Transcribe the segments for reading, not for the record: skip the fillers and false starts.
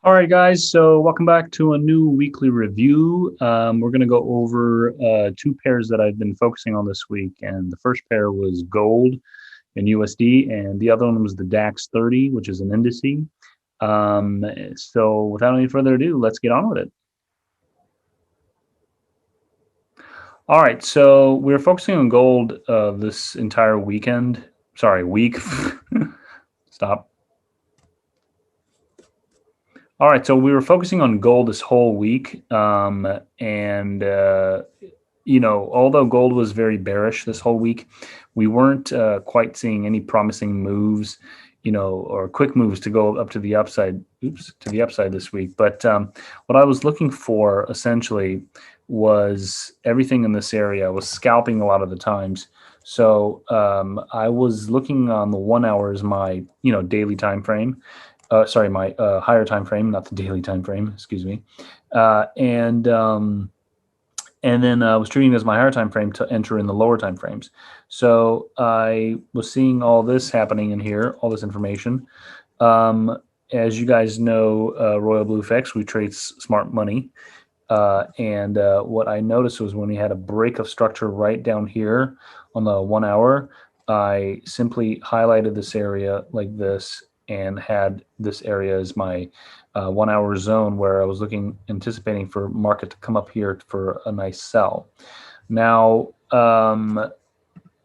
All right, guys, so welcome back to a new weekly review. We're going to go over two pairs that I've been focusing on this week. And the first pair was gold and USD, and the other one was the DAX 30, which is an indice. So without any further ado, let's get on with it. All right, so we're focusing on gold this entire weekend. Sorry, week. Stop. All right, so we were focusing on gold this whole week, and although gold was very bearish this whole week, we weren't quite seeing any promising moves, or quick moves to go up to the upside. To the upside this week. But what I was looking for essentially was everything in this area. I was scalping a lot of the times. So I was looking on the 1 hour as my daily time frame. Sorry, my higher time frame, not the daily time frame. Excuse me. And then I was treating it as my higher time frame to enter in the lower time frames. So I was seeing all this happening in here, all this information. As you guys know, Royalblufx, we trade smart money. And what I noticed was when we had a break of structure right down here on the 1 hour, I simply highlighted this area like this and had this area as my 1 hour zone where I was anticipating for market to come up here for a nice sell. Now,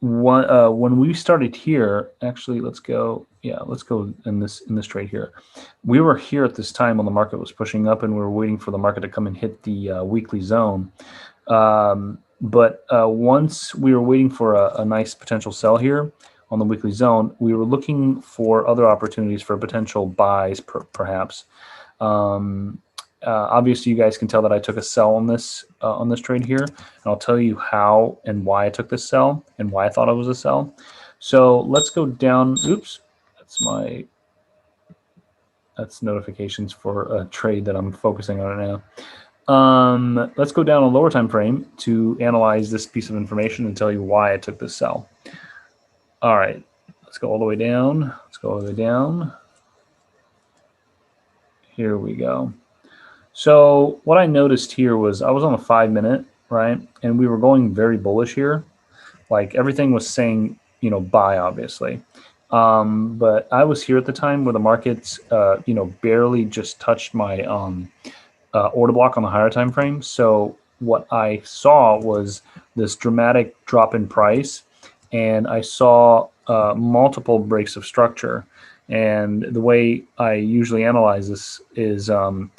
when we started here, actually, let's go in this trade here. We were here at this time when the market was pushing up, and we were waiting for the market to come and hit the weekly zone. But once we were waiting for a nice potential sell here on the weekly zone, we were looking for other opportunities for potential buys, perhaps. Obviously, you guys can tell that I took a sell on this trade here, and I'll tell you how and why I took this sell and why I thought it was a sell. So let's go down. Oops, that's notifications for a trade that I'm focusing on right now. Let's go down a lower time frame to analyze this piece of information and tell you why I took this sell. All right, let's go all the way down. Let's go all the way down. Here we go. So what I noticed here was I was on a 5 minute, right? And we were going very bullish here. Like everything was saying, buy, obviously. But I was here at the time where the markets, barely just touched my order block on the higher time frame. So what I saw was this dramatic drop in price, and I saw multiple breaks of structure. And the way I usually analyze this is, I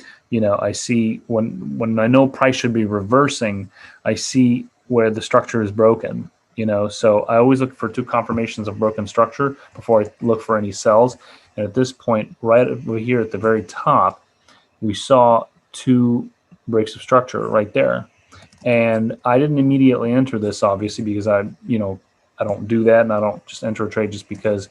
see when I know price should be reversing, I see where the structure is broken. So I always look for two confirmations of broken structure before I look for any sells. And at this point, right over here at the very top, we saw two breaks of structure right there. And I didn't immediately enter this, obviously, because I don't do that, and I don't just enter a trade just because,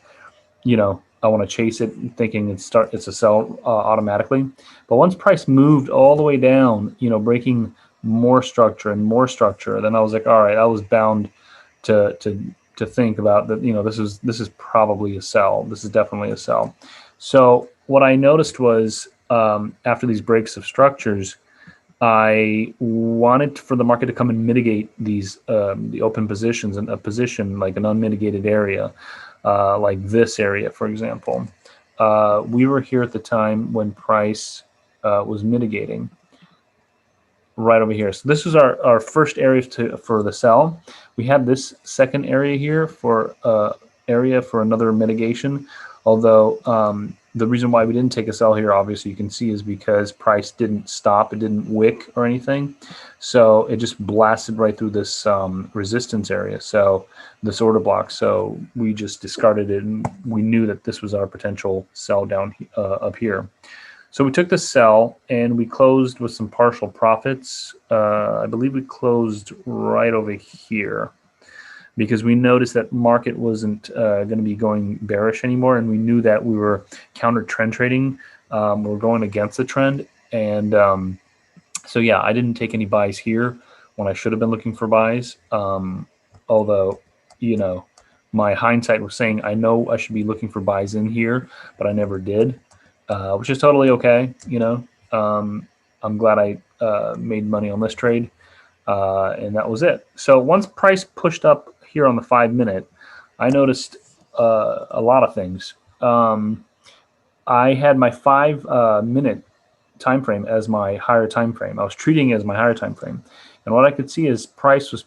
I want to chase it thinking it's a sell automatically. But once price moved all the way down, breaking more structure and more structure, then I was like, all right, I was bound to think about that. This is probably a sell. This is definitely a sell. So what I noticed was after these breaks of structures, I wanted for the market to come and mitigate these the open positions in a position like an unmitigated area, like this area, for example. We were here at the time when price was mitigating right over here. So this was our first area for the sell. We had this second area here for another mitigation, although the reason why we didn't take a sell here, obviously, you can see, is because price didn't stop. It didn't wick or anything. So it just blasted right through this resistance area, so this order block. So we just discarded it, and we knew that this was our potential sell down up here. So we took the sell, and we closed with some partial profits. I believe we closed right over here, because we noticed that market wasn't going to be going bearish anymore, and we knew that we were counter trend trading. We were going against the trend, and so yeah, I didn't take any buys here when I should have been looking for buys. Although, my hindsight was saying I know I should be looking for buys in here, but I never did. which is totally okay. I'm glad I made money on this trade, and that was it. So once price pushed up here on the 5 minute, I noticed a lot of things. I had my 5 minute time frame as my higher time frame. I was treating it as my higher time frame, and what I could see is price was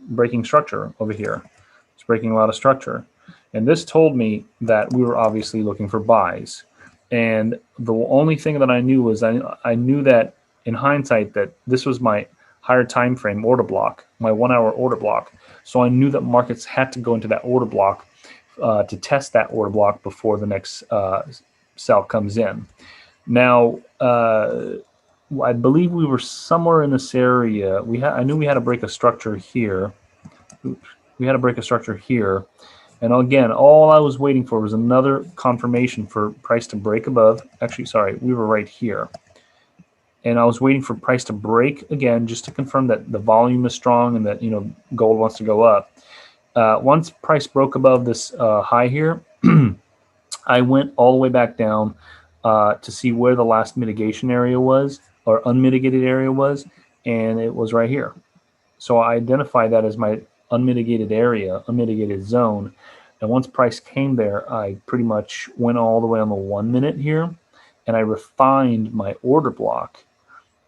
breaking structure over here. It's breaking a lot of structure, and this told me that we were obviously looking for buys. And the only thing that I knew was I knew that in hindsight that this was my higher time frame order block, my 1 hour order block. So I knew that markets had to go into that order block to test that order block before the next sell comes in. Now, I believe we were somewhere in this area. I knew we had to break a structure here. Oops. We had to break a structure here. And again, all I was waiting for was another confirmation for price to break above. Actually, sorry, we were right here. And I was waiting for price to break again, just to confirm that the volume is strong and that gold wants to go up. Once price broke above this high here, I went all the way back down to see where the last mitigation area was, or unmitigated area was, and it was right here. So I identified that as my unmitigated area, unmitigated zone. And once price came there, I pretty much went all the way on the 1 minute here, and I refined my order block.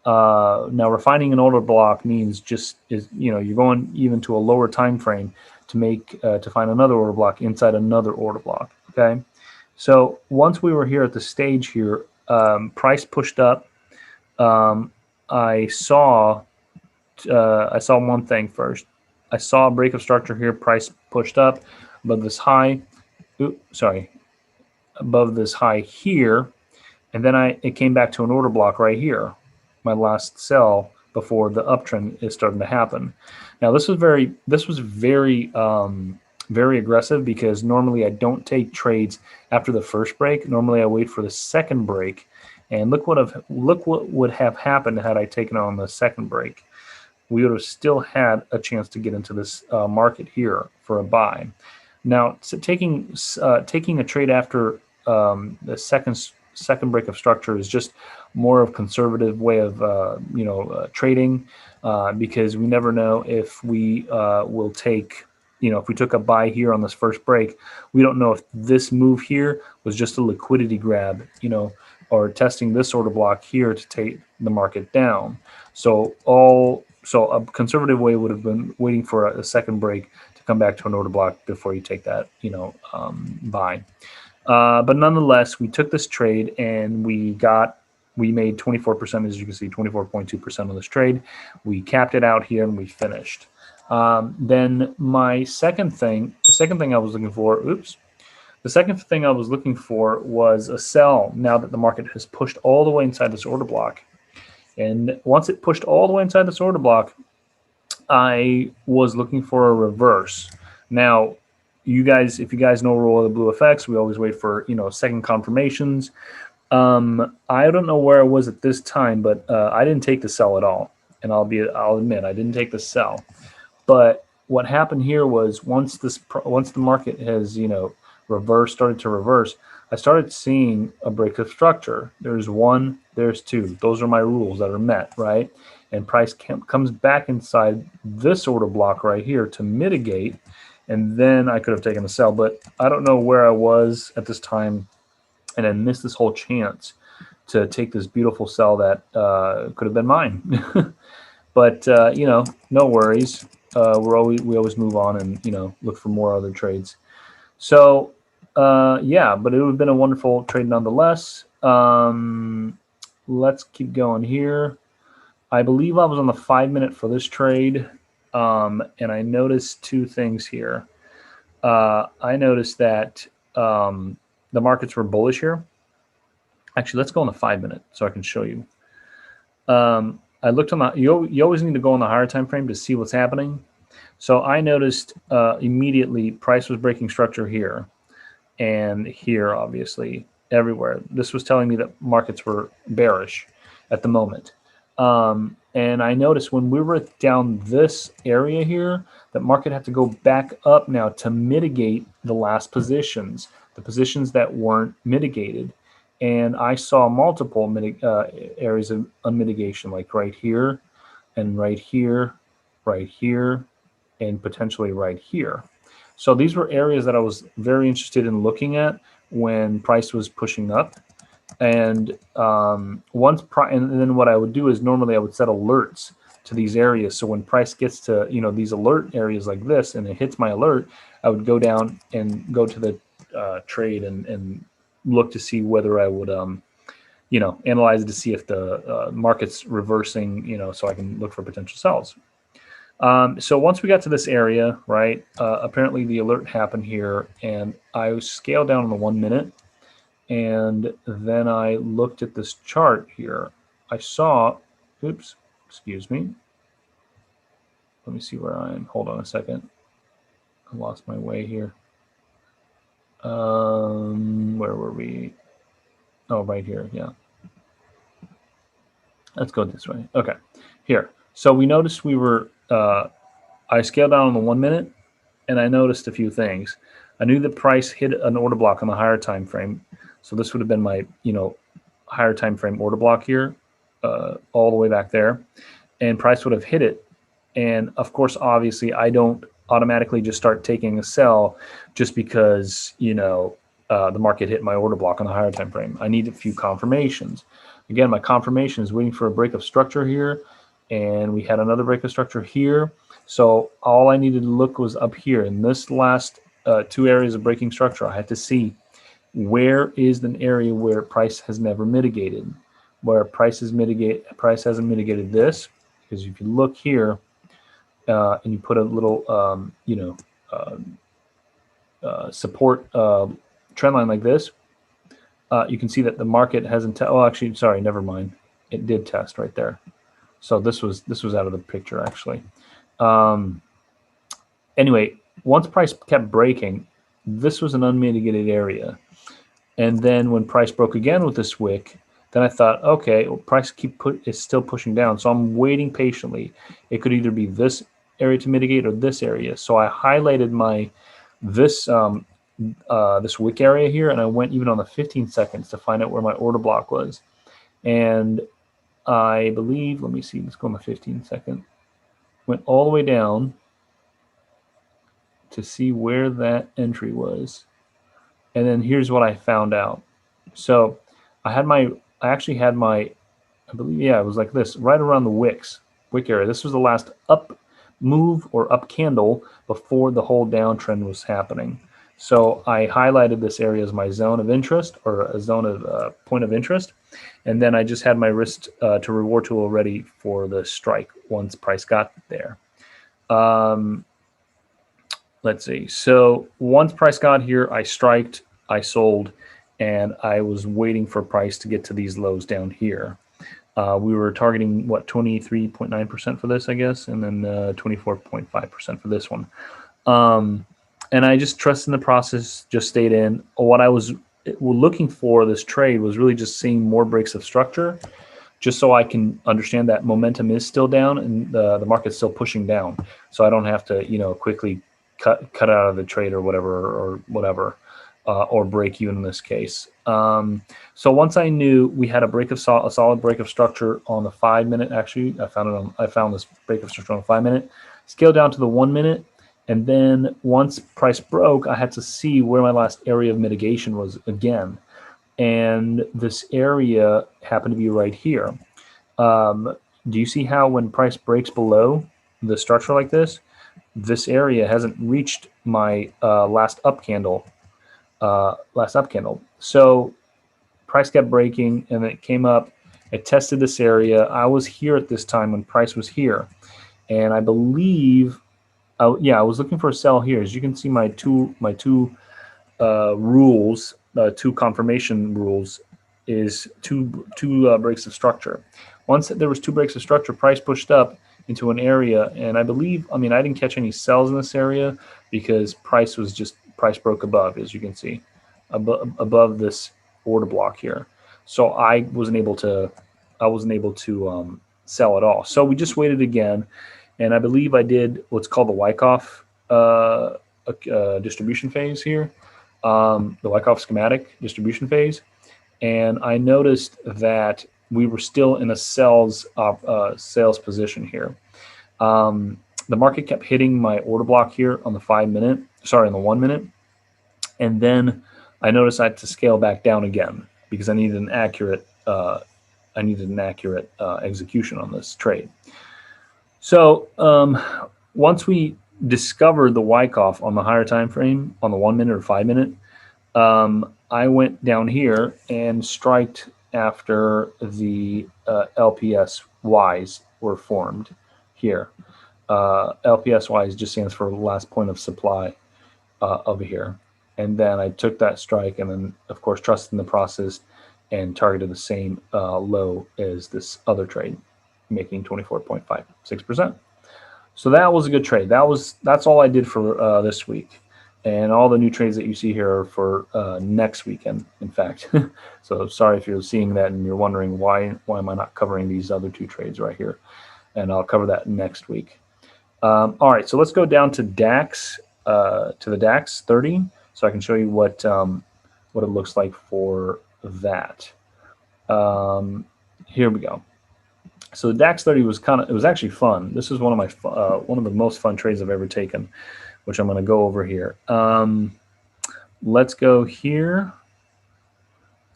Now, refining an order block means you're going even to a lower time frame to find another order block inside another order block. Okay, so once we were here at the stage here, price pushed up. I saw one thing first. I saw a break of structure here. Price pushed up above this high. Above this high here, and then it came back to an order block right here. My last sell before the uptrend is starting to happen. Now this was very very aggressive, because normally I don't take trades after the first break. Normally I wait for the second break, and look what would have happened had I taken on the second break. We would have still had a chance to get into this market here for a buy. Now, so taking a trade after the second break of structure is just more of a conservative way of trading, because we never know if we will take. If we took a buy here on this first break, we don't know if this move here was just a liquidity grab, or testing this order block here to take the market down. So a conservative way would have been waiting for a second break to come back to an order block before you take that, buy. But nonetheless, we took this trade and we made 24%, as you can see, 24.2% on this trade. We capped it out here and we finished. Then the second thing I was looking for was a sell now that the market has pushed all the way inside this order block. And once it pushed all the way inside this order block, I was looking for a reverse. Now, if you guys know Royalblufx, we always wait for second confirmations. I don't know where I was at this time, but I didn't take the sell at all, and I'll admit I didn't take the sell. But what happened here was once the market has started to reverse, I started seeing a break of structure. There's one, there's two. Those are my rules that are met, right? And price comes back inside this order block right here to mitigate, and then I could have taken a sell. But I don't know where I was at this time, and I missed this whole chance to take this beautiful sell that could have been mine. But no worries. We always move on and look for more other trades. So yeah, but it would have been a wonderful trade nonetheless. Let's keep going here. I believe I was on the 5 minute for this trade, and I noticed two things here. I noticed that the markets were bullish here. Actually, let's go on the 5 minute so I can show you. I looked on you always need to go on the higher time frame to see what's happening. So I noticed immediately price was breaking structure here and here, obviously everywhere. This was telling me that markets were bearish at the moment. And I noticed when we were down this area here, that market had to go back up now to mitigate the last positions, the positions that weren't mitigated. and I saw multiple areas of unmitigation, like right here, and right here, right here, and potentially right here. So these were areas that I was very interested in looking at when price was pushing up. And and then what I would do is normally I would set alerts to these areas. So when price gets to these alert areas like this, and it hits my alert, I would go down and go to the trade and look to see whether I would analyze it to see if the market's reversing, so I can look for potential sells. So once we got to this area, right, apparently the alert happened here, and I scaled down on the 1 minute, and then I looked at this chart here. I saw, oops, excuse me. Let me see where I am. Hold on a second. I lost my way here. Where were we? Oh, right here, yeah. Let's go this way. Okay, here. So we noticed we were, I scaled down on the 1 minute, and I noticed a few things. I knew the price hit an order block on the higher time frame. So this would have been my, higher time frame order block here, all the way back there, and price would have hit it. And of course, obviously, I don't automatically just start taking a sell just because the market hit my order block on the higher time frame. I need a few confirmations. Again, my confirmation is waiting for a break of structure here, and we had another break of structure here. So all I needed to look was up here in this last 2 areas of breaking structure. I had to see where is an area where price has never mitigated, where price hasn't mitigated this, because if you look here and you put a little support trend line like this, you can see that the market hasn't. Oh, actually, sorry, never mind. It did test right there. So this was out of the picture actually. Anyway, once price kept breaking, this was an unmitigated area. And then when price broke again with this wick, then I thought, okay, well, price is still pushing down. So I'm waiting patiently. It could either be this area to mitigate or this area. So I highlighted this wick area here, and I went even on the 15 seconds to find out where my order block was. And I believe, let me see, let's go on the 15 second. Went all the way down to see where that entry was. And then here's what I found out. So I actually had my, I believe, yeah, it was like this, right around the wick area. This was the last up move or up candle before the whole downtrend was happening. So I highlighted this area as my zone of interest, or a zone of point of interest. And then I just had my risk to reward tool ready for the strike once price got there. Let's see. So once price got here, I striked, I sold, and I was waiting for price to get to these lows down here. We were targeting, what, 23.9% for this, I guess, and then 24.5% for this one. And I just trusted in the process, just stayed in. What I was looking for this trade was really just seeing more breaks of structure, just so I can understand that momentum is still down and the market's still pushing down. So I don't have to, quickly cut out of the trade or whatever, or break even in this case. So once I knew we had a solid break of structure on the 5 minute, actually, I found this break of structure on the 5 minute, scaled down to the 1 minute. And then once price broke, I had to see where my last area of mitigation was again. And this area happened to be right here. Do you see how when price breaks below the structure like this, this area hasn't reached my last up candle. So price kept breaking, and it came up. It tested this area. I was here at this time when price was here, and I believe, I was looking for a sell here. As you can see, my two rules, two confirmation rules, is two breaks of structure. Once there was 2 breaks of structure, price pushed up into an area, and I believe, I didn't catch any sells in this area because price broke above, as you can see, above this order block here. So I wasn't able to sell at all. So we just waited again, and I believe I did what's called the Wyckoff distribution phase here, the Wyckoff schematic distribution phase. and I noticed that we were still in a sales position here. The market kept hitting my order block here on the 5 minute, sorry, on the 1 minute, and then I noticed I had to scale back down again because I needed an accurate execution on this trade. So once we discovered the Wyckoff on the higher time frame on the 1 minute or 5 minute, I went down here and striked after the LPSYs were formed here. LPSYs just stands for last point of supply over here. And then I took that strike and then, of course, trusted in the process and targeted the same low as this other trade, making 24.56%. So that was a good trade. That's all I did for this week. And all the new trades that you see here are for next weekend, in fact. So sorry if you're seeing that and you're wondering why am I not covering these other two trades right here. And I'll cover that next week. All right, so let's go down to DAX, to the DAX 30, so I can show you what it looks like for that. Here we go. So the DAX 30 was it was actually fun. This is one of the most fun trades I've ever taken, which I'm going to go over here. Let's go here.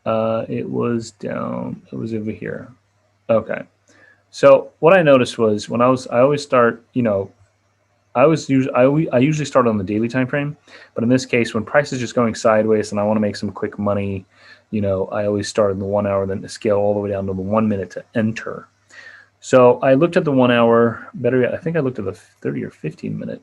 It was over here. Okay. So what I noticed was when I always start, I usually start on the daily time frame, but in this case, when price is just going sideways and I want to make some quick money, I always start in the 1 hour, then scale all the way down to the 1 minute to enter. So I looked at the 1 hour, better yet, I think I looked at the 30 or 15 minute.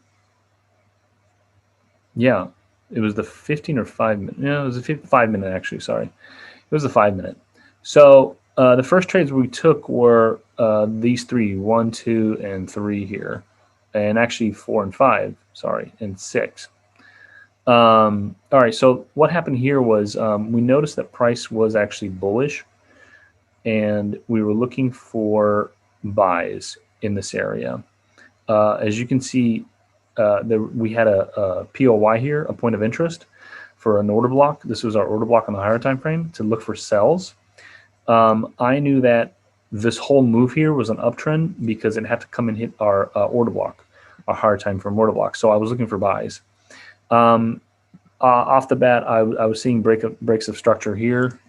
Yeah, it was the 15 or 5 minute. Yeah, it was the 5 minute actually, sorry. It was the 5 minute. So the first trades we took were these three, 1, 2, and 3 here. And actually 4 and 5, sorry, and 6. All right, so what happened here was we noticed that price was actually bullish, and we were looking for buys in this area. As you can see, we had a POY here, a point of interest, for an order block. This was our order block on the higher time frame to look for sells. I knew that this whole move here was an uptrend because it had to come and hit our order block, our higher time frame order block. So I was looking for buys. Off the bat, I was seeing breaks of structure here,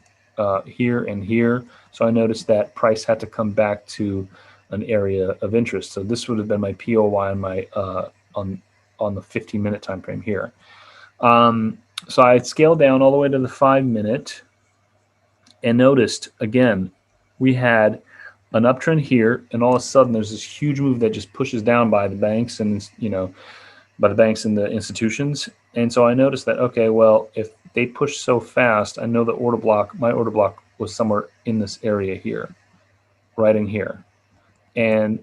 here, and here. So I noticed that price had to come back to an area of interest. So this would have been my POY on my on the 15-minute time frame here. So I scaled down all the way to the 5 minute and noticed again we had an uptrend here, and all of a sudden there's this huge move that just pushes down by the banks and by the banks and the institutions. And so I noticed that, okay, well, if they push so fast, I know the order block, my order block was somewhere in this area here, right in here. And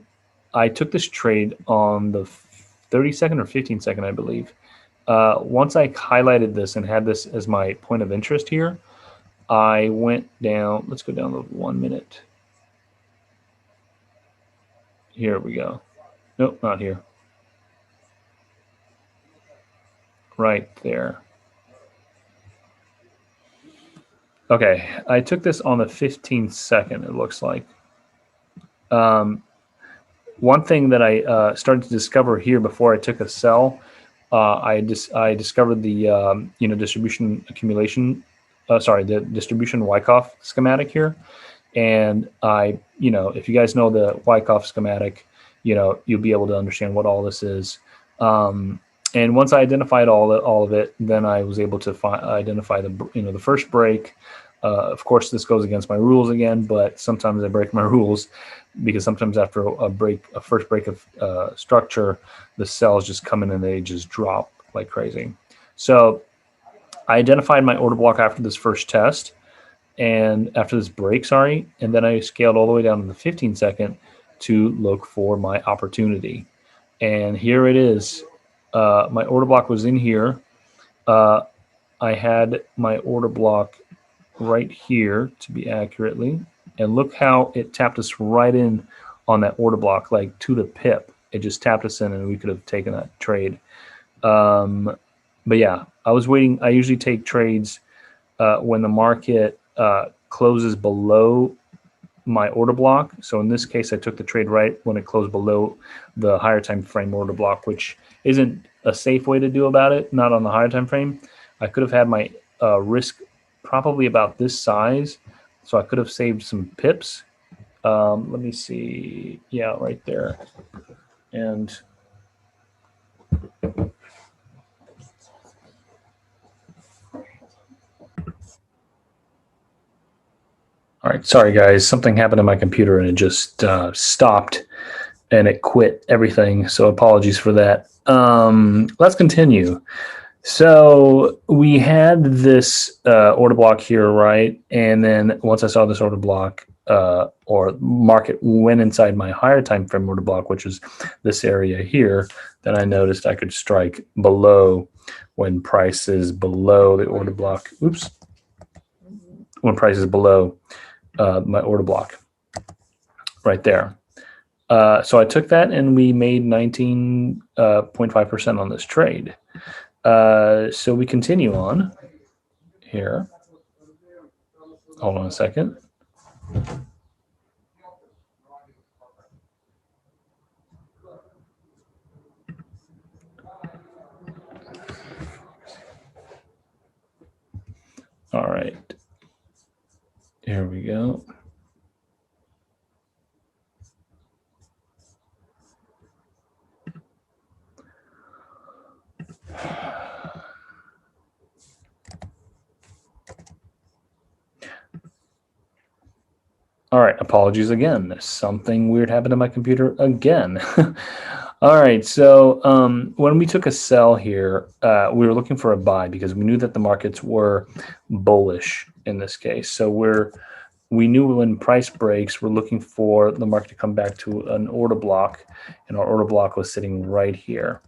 I took this trade on the 30-second or 15-second, I believe. Once I highlighted this and had this as my point of interest here, I went down, let's go down to 1 minute. Here we go. Nope, not here. Right there. Okay, I took this on the 15-second, it looks like. One thing that I started to discover here before I took a sell, I discovered the distribution accumulation, the distribution Wyckoff schematic here. And if you guys know the Wyckoff schematic, you'll be able to understand what all this is. And once I identified all of it, then I was able to identify the first break. Of course, this goes against my rules again, but sometimes I break my rules because sometimes after a first break of structure, the cells just come in and they just drop like crazy. So I identified my order block after this first test and after this break, and then I scaled all the way down to the 15-second to look for my opportunity. And here it is. My order block was in here. I had my order block right here to be accurately, and look how it tapped us right in on that order block, like to the pip. It just tapped us in and we could have taken that trade. But yeah, I was waiting. I usually take trades when the market closes below my order block. So in this case, I took the trade right when it closed below the higher time frame order block, which isn't a safe way to do about it, not on the higher time frame. I could have had my risk probably about this size, so I could have saved some pips. Let me see. Yeah, right there. And all right, sorry guys, something happened to my computer and it just stopped and it quit everything. So apologies for that. Let's continue. So we had this order block here, right? And then once I saw this order block or market went inside my higher time frame order block, which is this area here, then I noticed I could strike below when price is below the order block. Oops. When price is below my order block right there. So I took that and we made 19.5% on this trade. So we continue on here. Hold on a second. All right. Here we go. All right, apologies again. Something weird happened to my computer again. All right, so when we took a sell here, we were looking for a buy because we knew that the markets were bullish in this case. So we knew when price breaks, we're looking for the market to come back to an order block, and our order block was sitting right here.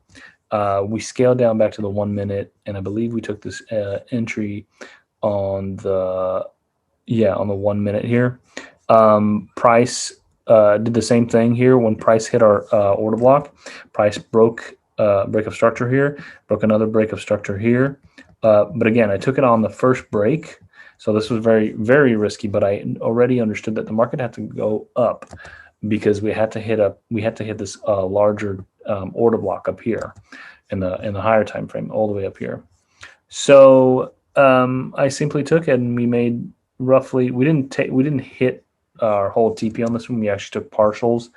We scaled down back to the 1 minute, and I believe we took this entry on the 1 minute here. Price did the same thing here. When price hit our order block, price broke break of structure here, broke another break of structure here. But again, I took it on the first break. So this was very, very risky, but I already understood that the market had to go up because we had to hit this larger order block up here in the higher time frame, all the way up here. So I simply took it and we made roughly, we didn't hit our whole TP on this one. We actually took partials.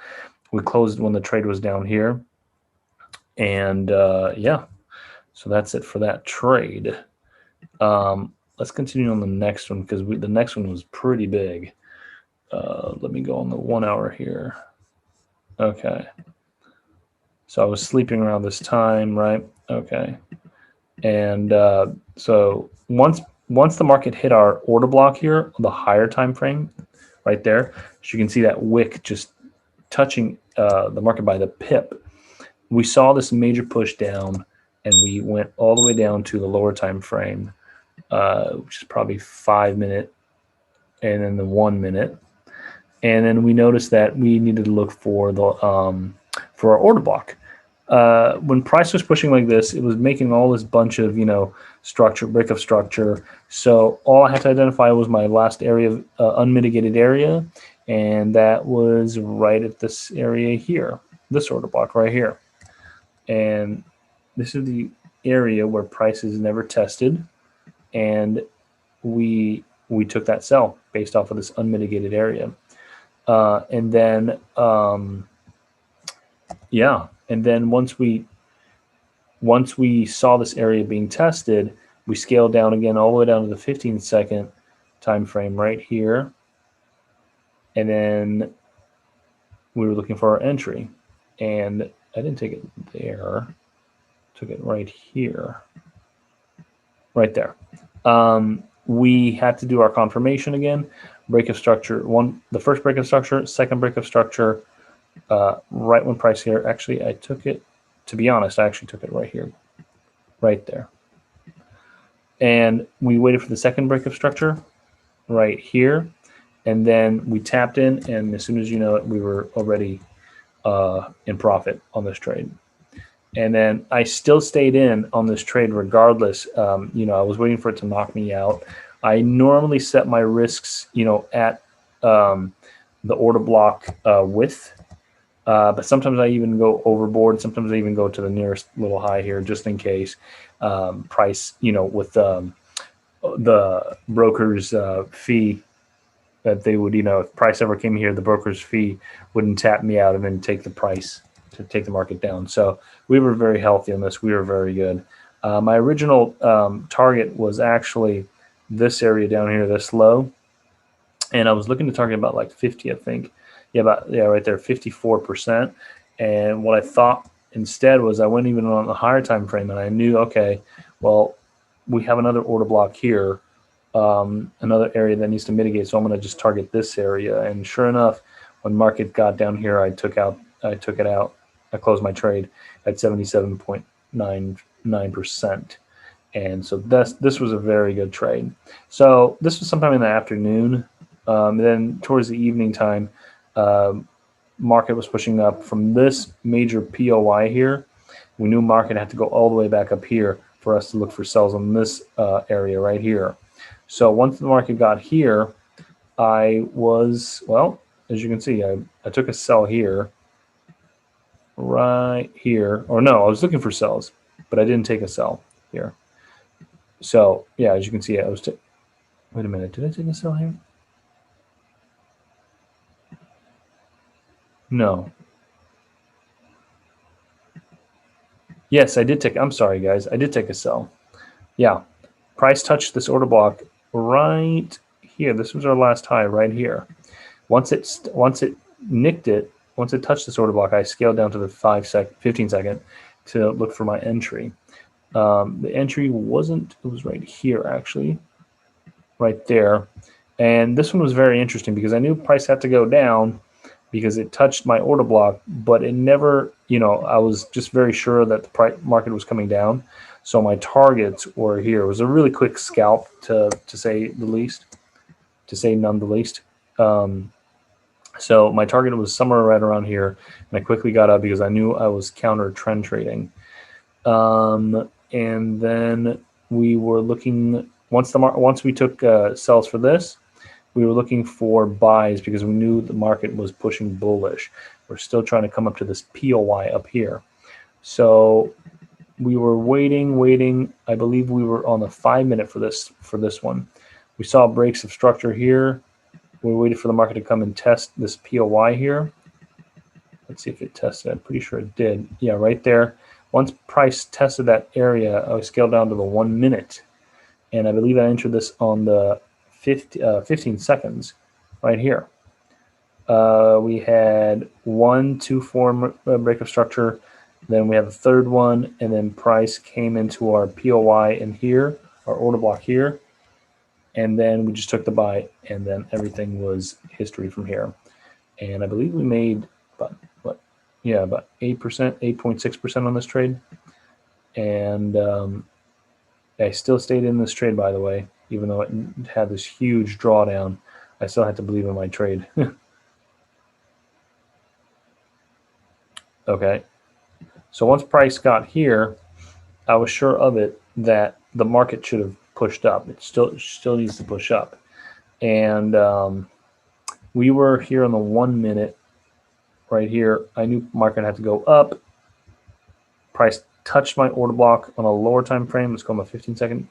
We closed when the trade was down here. And yeah, so that's it for that trade. Let's continue on the next one because the next one was pretty big. Let me go on the 1 hour here. Okay. So I was sleeping around this time, right? Okay. And so once the market hit our order block here, the higher time frame, right there, so you can see that wick just touching the market by the pip. We saw this major push down, and we went all the way down to the lower time frame, which is probably 5 minute, and then the 1 minute, and then we noticed that we needed to look for the for our order block. When price was pushing like this, it was making all this bunch of structure, break of structure. So all I had to identify was my last area of unmitigated area, and that was right at this area here, this order block right here. And this is the area where price is never tested, and we took that sell based off of this unmitigated area. And then yeah, and then once we saw this area being tested, we scaled down again all the way down to the 15-second time frame right here, and then we were looking for our entry, and I didn't take it there, took it right here, right there. We had to do our confirmation again, break of structure, the first break of structure, second break of structure, right when price here. Actually, I took it, to be honest, I actually took it right here, right there. And we waited for the second break of structure right here, and then we tapped in, and as soon as you know it, we were already in profit on this trade. And then I still stayed in on this trade regardless. I was waiting for it to knock me out. I normally set my risks, at the order block width. But sometimes I even go overboard. Sometimes I even go to the nearest little high here, just in case price, with the broker's fee that they would, if price ever came here, the broker's fee wouldn't tap me out and then take the price to take the market down. So we were very healthy on this. We were very good. My original target was actually this area down here, this low. And I was looking to target about like 50, I think. Yeah, right there, 54%. And what I thought instead was I went even on the higher time frame, and I knew, okay, well, we have another order block here, another area that needs to mitigate. So I'm going to just target this area. And sure enough, when market got down here, I took it out. I closed my trade at 77.99%. And so this was a very good trade. So this was sometime in the afternoon. Then towards the evening time, market was pushing up from this major POI here. We knew market had to go all the way back up here for us to look for sells on this area right here. So once the market got here, I was, well, as you can see, I took a sell here, right here. Or no, I was looking for sells, but I didn't take a sell here. So yeah, as you can see, I was. Wait a minute, did I take a sell here? No. Yes, I did take. I'm sorry, guys. I did take a sell. Yeah, price touched this order block right here. This was our last high right here. Once it nicked it, once it touched this order block, I scaled down to the 15 second to look for my entry. The entry wasn't. It was right here actually, right there. And this one was very interesting because I knew price had to go down because it touched my order block, but it never, I was just very sure that the market was coming down. So my targets were here. It was a really quick scalp to say the least, to say none the least. So my target was somewhere right around here, and I quickly got up because I knew I was counter trend trading. And then we were looking, once we took sells for this, we were looking for buys because we knew the market was pushing bullish. We're still trying to come up to this POI up here. So we were waiting. I believe we were on the 5 minute for this one. We saw breaks of structure here. We waited for the market to come and test this POI here. Let's see if it tested. I'm pretty sure it did. Yeah, right there. Once price tested that area, I scaled down to the 1 minute. And I believe I entered this on the 15 seconds right here. We had 1, 2, 4 break of structure. Then we have a third one, and then price came into our POI in here, our order block here. And then we just took the buy, and then everything was history from here. And I believe we made about 8%, 8.6% on this trade. And I still stayed in this trade, by the way, even though it had this huge drawdown. I still had to believe in my trade. Okay. So once price got here, I was sure of it that the market should have pushed up. It still needs to push up. And we were here on the 1 minute right here. I knew market had to go up. Price touched my order block on a lower time frame. Let's go on the 15 second.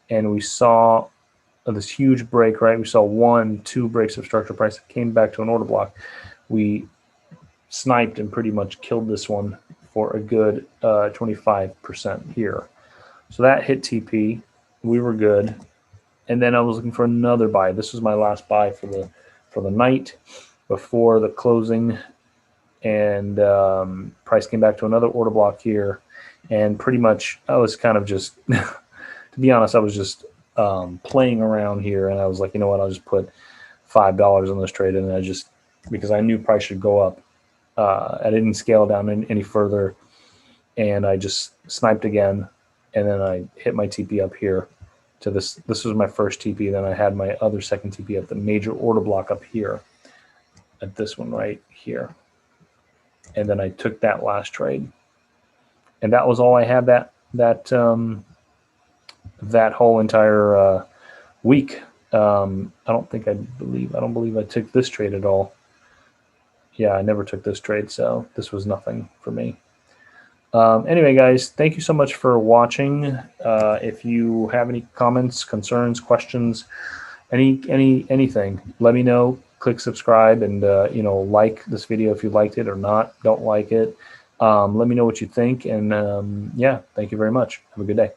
And we saw this huge break, right? We saw 1, 2 breaks of structure. Price came back to an order block. We sniped and pretty much killed this one for a good 25% here. So that hit TP. We were good. And then I was looking for another buy. This was my last buy for the night before the closing. And price came back to another order block here. And pretty much I was kind of just, to be honest, I was just playing around here. And I was like, you know what, I'll just put $5 on this trade. And I just, because I knew price should go up, I didn't scale down any further. And I just sniped again. And then I hit my TP up here to this. This was my first TP. Then I had my other second TP at the major order block up here at this one right here. And then I took that last trade. And that was all I had that whole entire week. I don't believe I took this trade at all. Yeah, I never took this trade, so this was nothing for me. Anyway, guys, thank you so much for watching. If you have any comments, concerns, questions, anything, let me know. Click subscribe and like this video if you liked it or not. Don't like it. Let me know what you think, and yeah, thank you very much. Have a good day.